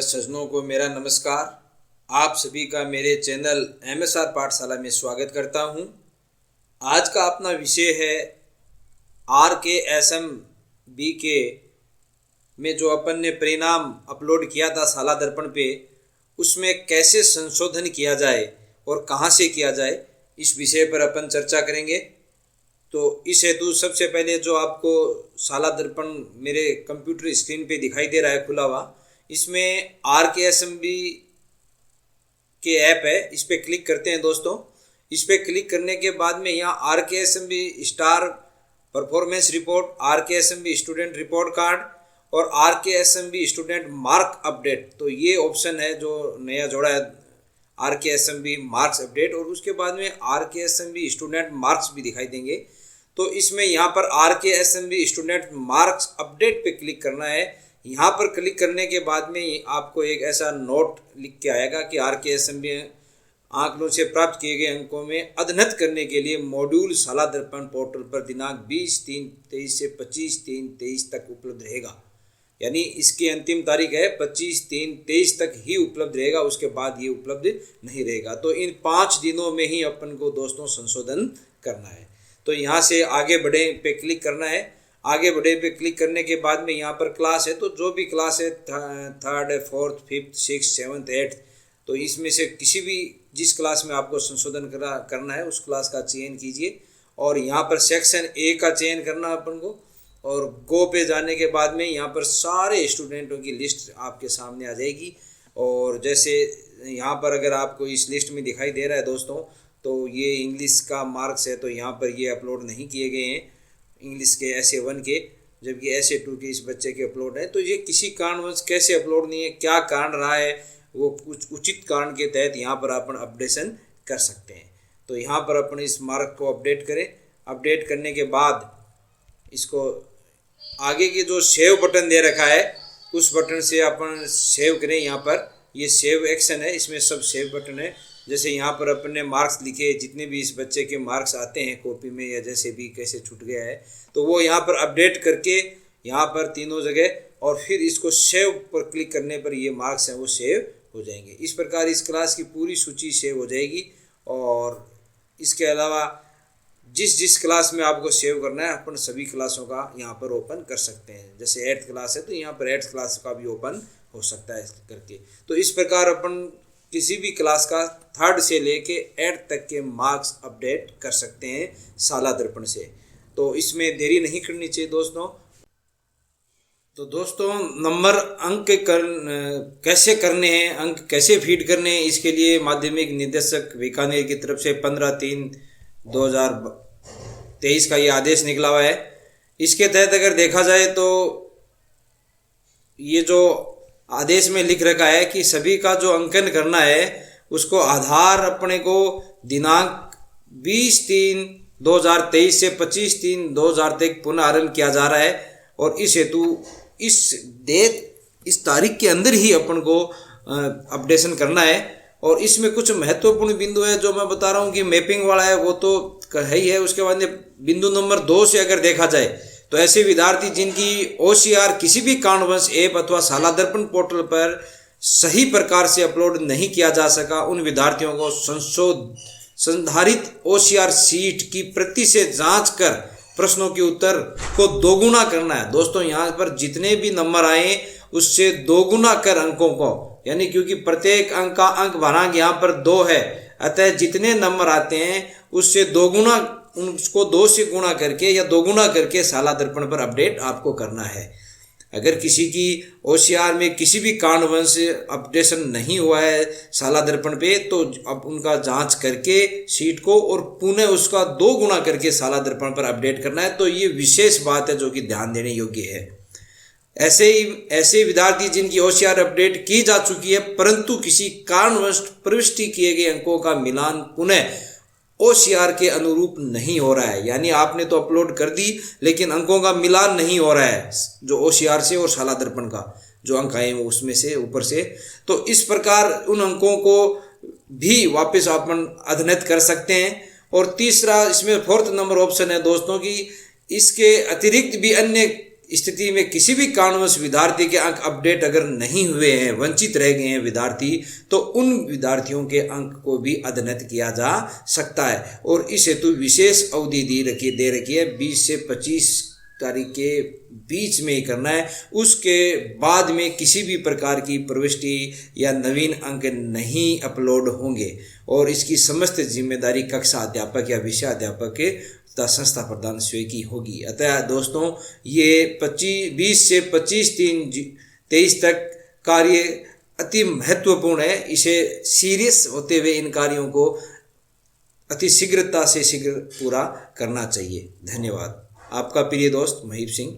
सज्जनों को मेरा नमस्कार। आप सभी का मेरे चैनल MSR पाठशाला में स्वागत करता हूं। आज का अपना विषय है RKSM BK में जो अपन ने परिणाम अपलोड किया था साला दर्पण पे, उसमें कैसे संशोधन किया जाए और कहां से किया जाए, इस विषय पर अपन चर्चा करेंगे। तो इस हेतु सबसे पहले जो आपको साला दर्पण मेरे कंप्यूटर स्क्रीन पे दिखाई दे रहा है खुला हुआ, इसमें RKSMB के ऐप है, इस पर क्लिक करते हैं दोस्तों। इस पर क्लिक करने के बाद में यहाँ RKSMB star performance report, RKSMB student report card और RKSMB स्टूडेंट मार्क अपडेट, तो ये ऑप्शन है जो नया जोड़ा है, RKSMB मार्क्स अपडेट। और उसके बाद में RKSMB स्टूडेंट मार्क्स भी दिखाई देंगे। तो इसमें यहाँ पर RKSMB स्टूडेंट मार्क्स अपडेट पे क्लिक करना है। यहाँ पर क्लिक करने के बाद में आपको एक ऐसा नोट लिख के आएगा कि RKSMB आंकड़ों से प्राप्त किए गए अंकों में अद्यतन करने के लिए मॉड्यूल साला दर्पण पोर्टल पर दिनांक 20/3/23 से 25/3/23 तक उपलब्ध रहेगा। यानी इसकी अंतिम तारीख है 25/3/23 तक ही उपलब्ध रहेगा, उसके बाद ये उपलब्ध नहीं रहेगा। तो इन 5 दिनों में ही अपन को दोस्तों संशोधन करना है। तो यहाँ से आगे बढ़े पे क्लिक करना है। आगे बढ़े पे क्लिक करने के बाद में यहाँ पर क्लास है, तो जो भी क्लास है 3rd, 4th, 5th, 6th, 7th, 8th, तो इसमें से किसी भी जिस क्लास में आपको संशोधन करना है उस क्लास का चयन कीजिए। और यहाँ पर सेक्शन A का चयन करना अपन को, और गो पे जाने के बाद में यहाँ पर सारे स्टूडेंटों की लिस्ट आपके सामने आ जाएगी। और जैसे यहाँ पर अगर आपको इस लिस्ट में दिखाई दे रहा है दोस्तों, तो ये इंग्लिश का मार्क्स है, तो यहाँ पर ये अपलोड नहीं किए गए हैं इंग्लिश के SA1 के, जबकि SA2 के इस बच्चे के अपलोड है। तो ये किसी कारणवश कैसे अपलोड नहीं है, क्या कारण रहा है, वो कुछ उचित कारण के तहत यहाँ पर अपन अपडेशन कर सकते हैं। तो यहाँ पर अपन इस मार्क को अपडेट करें। अपडेट करने के बाद इसको आगे के जो सेव बटन दे रखा है उस बटन से अपन सेव करें। यहाँ पर ये सेव एक्शन है, इसमें सब सेव बटन है। जैसे यहाँ पर अपन ने मार्क्स लिखे, जितने भी इस बच्चे के मार्क्स आते हैं कॉपी में या जैसे भी कैसे छूट गया है, तो वो यहाँ पर अपडेट करके यहाँ पर तीनों जगह, और फिर इसको सेव पर क्लिक करने पर ये मार्क्स हैं वो सेव हो जाएंगे। इस प्रकार इस क्लास की पूरी सूची सेव हो जाएगी। और इसके अलावा जिस जिस क्लास में आपको सेव करना है अपन सभी क्लासों का यहाँ पर ओपन कर सकते हैं। जैसे 8th क्लास है तो यहाँ पर 8th क्लास का भी ओपन हो सकता है करके। तो इस प्रकार अपन किसी भी क्लास का 3rd से लेके 8th तक के मार्क्स अपडेट कर सकते हैं साला दर्पण से। तो इसमें देरी नहीं करनी चाहिए दोस्तों। तो दोस्तों नंबर अंक कैसे करने हैं, अंक कैसे फीड करने हैं, इसके लिए माध्यमिक निदेशक बीकानेर की तरफ से 15/3/2023 का ये आदेश निकला हुआ है। इसके तहत अगर देखा जाए तो ये जो आदेश में लिख रखा है कि सभी का जो अंकन करना है उसको आधार अपने को दिनांक 20/3/2023 से 25/3/2023 पुनः आरंभ किया जा रहा है। और इस हेतु इस तारीख के अंदर ही अपन को अपडेशन करना है। और इसमें कुछ महत्वपूर्ण बिंदु है जो मैं बता रहा हूँ कि मैपिंग वाला है, वो तो है ही है। उसके बाद बिंदु नंबर 2 से अगर देखा जाए तो ऐसे विद्यार्थी जिनकी OCR किसी भी कारणवश ऐप अथवा साला दर्पण पोर्टल पर सही प्रकार से अपलोड नहीं किया जा सका, उन विद्यार्थियों को संधारित OCR सीट की प्रति से जांच कर प्रश्नों के उत्तर को दोगुना करना है। दोस्तों यहाँ पर जितने भी नंबर आए उससे दोगुना कर अंकों को, यानी क्योंकि प्रत्येक अंक का अंक भरांक यहाँ पर 2 है, अतः जितने नंबर आते हैं उससे दोगुना, उसको 2 से गुणा करके या दोगुना करके साला दर्पण पर अपडेट आपको करना है। अगर किसी की OCR में किसी भी कारणवश अपडेशन नहीं हुआ है साला दर्पण पे, तो अब उनका जांच करके सीट को और पुनः उसका 2 गुना करके साला दर्पण पर अपडेट करना है। तो ये विशेष बात है जो कि ध्यान देने योग्य है। ऐसे विद्यार्थी जिनकी OCR अपडेट की जा चुकी है परंतु किसी कारणवश प्रविष्टि किए गए अंकों का मिलान पुनः OCR के अनुरूप नहीं हो रहा है, यानी आपने तो अपलोड कर दी लेकिन अंकों का मिलान नहीं हो रहा है जो OCR से और साला दर्पण का जो अंक आए उसमें से ऊपर से, तो इस प्रकार उन अंकों को भी वापस अपन अद्यतन कर सकते हैं। और तीसरा इसमें 4th नंबर ऑप्शन है दोस्तों कि इसके अतिरिक्त भी अन्य स्थिति में किसी भी कारणवश विद्यार्थी के अंक अपडेट अगर नहीं हुए हैं, वंचित रह गए हैं विद्यार्थी, तो उन विद्यार्थियों के अंक को भी अद्यतन किया जा सकता है। और इस हेतु विशेष अवधि दे रखी है, 20 से 25 तारीख के बीच में ही करना है। उसके बाद में किसी भी प्रकार की प्रविष्टि या नवीन अंक नहीं अपलोड होंगे और इसकी समस्त जिम्मेदारी कक्षा अध्यापक या विषय अध्यापक के तथा संस्था प्रधान स्वयं की होगी। अतः दोस्तों, ये 20 से 25/3/23 तक कार्य अति महत्वपूर्ण है। इसे सीरियस होते हुए इन कार्यों को अति शीघ्र पूरा करना चाहिए। धन्यवाद। आपका प्रिय दोस्त महीप सिंह।